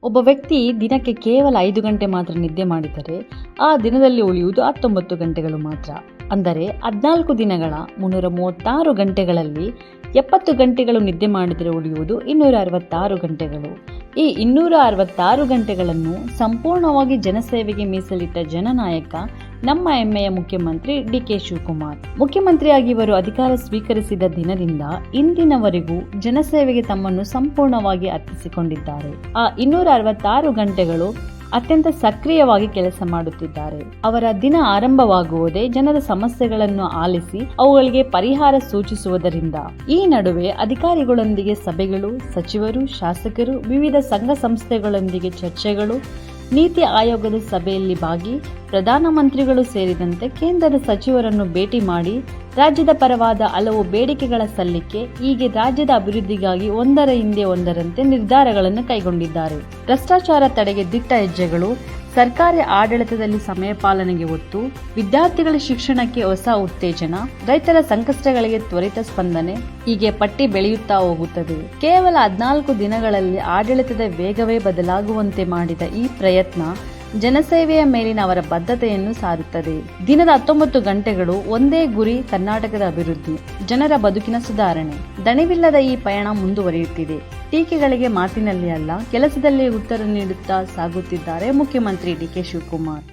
ಒಬ್ಬ ವ್ಯಕ್ತಿ ದಿನಕ್ಕೆ ಕೇವಲ 5 ಗಂಟೆ ಮಾತ್ರ ನಿದ್ದೆ ಮಾಡಿದರೆ ಆ ದಿನದಲ್ಲಿ ಉಳಿಯುವುದು 19 ಗಂಟೆಗಳು ಮಾತ್ರ. ಅಂದರೆ 14 ದಿನಗಳ 336 ಗಂಟೆಗಳಲ್ಲಿ 70 ಗಂಟೆಗಳು ನಿದ್ದೆ ಮಾಡಿದರೆ ಉಳಿಯುವುದು 266 ಗಂಟೆಗಳು. ಈ 266 ಗಂಟೆಗಳನ್ನು ಸಂಪೂರ್ಣವಾಗಿ ಜನಸೇವೆಗೆ ಮೀಸಲಿಟ್ಟ ಜನನಾಯಕ ನಮ್ಮ ಹೆಮ್ಮೆಯ ಮುಖ್ಯಮಂತ್ರಿ ಡಿ.ಕೆ. ಶಿವಕುಮಾರ್. ಮುಖ್ಯಮಂತ್ರಿಯಾಗಿ ಇವರು ಅಧಿಕಾರ ಸ್ವೀಕರಿಸಿದ ದಿನದಿಂದ ಇಂದಿನವರೆಗೂ ಜನಸೇವೆಗೆ ತಮ್ಮನ್ನು ಸಂಪೂರ್ಣವಾಗಿ ಅರ್ಪಿಸಿಕೊಂಡಿದ್ದಾರೆ. ಆ 266 ಗಂಟೆಗಳು ಅತ್ಯಂತ ಸಕ್ರಿಯವಾಗಿ ಕೆಲಸ ಮಾಡುತ್ತಿದ್ದಾರೆ. ಅವರ ದಿನ ಆರಂಭವಾಗುವುದೇ ಜನರ ಸಮಸ್ಯೆಗಳನ್ನು ಆಲಿಸಿ ಅವುಗಳಿಗೆ ಪರಿಹಾರ ಸೂಚಿಸುವುದರಿಂದ. ಈ ನಡುವೆ ಅಧಿಕಾರಿಗಳೊಂದಿಗೆ ಸಭೆಗಳು, ಸಚಿವರು, ಶಾಸಕರು, ವಿವಿಧ ಸಂಘ ಸಂಸ್ಥೆಗಳೊಂದಿಗೆ ಚರ್ಚೆಗಳು, ನೀತಿ ಆಯೋಗದ ಸಭೆಯಲ್ಲಿ ಭಾಗಿ, ಪ್ರಧಾನಮಂತ್ರಿಗಳು ಸೇರಿದಂತೆ ಕೇಂದ್ರದ ಸಚಿವರನ್ನು ಭೇಟಿ ಮಾಡಿ ರಾಜ್ಯದ ಪರವಾದ ಹಲವು ಬೇಡಿಕೆಗಳ ಸಲ್ಲಿಕೆ, ಹೀಗೆ ರಾಜ್ಯದ ಅಭಿವೃದ್ಧಿಗಾಗಿ ಒಂದರ ಹಿಂದೆ ಒಂದರಂತೆ ನಿರ್ಧಾರಗಳನ್ನು ಕೈಗೊಂಡಿದ್ದಾರೆ. ಭ್ರಷ್ಟಾಚಾರ ತಡೆಗೆ ದಿಟ್ಟ ಹೆಜ್ಜೆಗಳು, ಸರ್ಕಾರಿ ಆಡಳಿತದಲ್ಲಿ ಸಮಯ ಪಾಲನೆಗೆ ಒತ್ತು, ವಿದ್ಯಾರ್ಥಿಗಳ ಶಿಕ್ಷಣಕ್ಕೆ ಹೊಸ ಉತ್ತೇಜನ, ರೈತರ ಸಂಕಷ್ಟಗಳಿಗೆ ತ್ವರಿತ ಸ್ಪಂದನೆ, ಹೀಗೆ ಪಟ್ಟಿ ಬೆಳೆಯುತ್ತಾ ಹೋಗುತ್ತದೆ. ಕೇವಲ 14 ದಿನಗಳಲ್ಲಿ ಆಡಳಿತದ ವೇಗವೇ ಬದಲಾಗುವಂತೆ ಮಾಡಿದ ಈ ಪ್ರಯತ್ನ ಜನಸೇವೆಯ ಮೇಲಿನ ಅವರ ಬದ್ಧತೆಯನ್ನು ಸಾರುತ್ತದೆ. ದಿನದ 19 ಗಂಟೆಗಳು ಒಂದೇ ಗುರಿ: ಕರ್ನಾಟಕದ ಅಭಿವೃದ್ಧಿ, ಜನರ ಬದುಕಿನ ಸುಧಾರಣೆ. ದಣಿವಿಲ್ಲದ ಈ ಪಯಣ ಮುಂದುವರಿಯುತ್ತಿದೆ. ಟೀಕೆಗಳಿಗೆ ಮಾತಿನಲ್ಲಿ ಅಲ್ಲ, ಕೆಲಸದಲ್ಲಿ ಉತ್ತರ ನೀಡುತ್ತಾ ಸಾಗುತ್ತಿದ್ದಾರೆ ಮುಖ್ಯಮಂತ್ರಿ ಡಿ.ಕೆ. ಶಿವಕುಮಾರ್.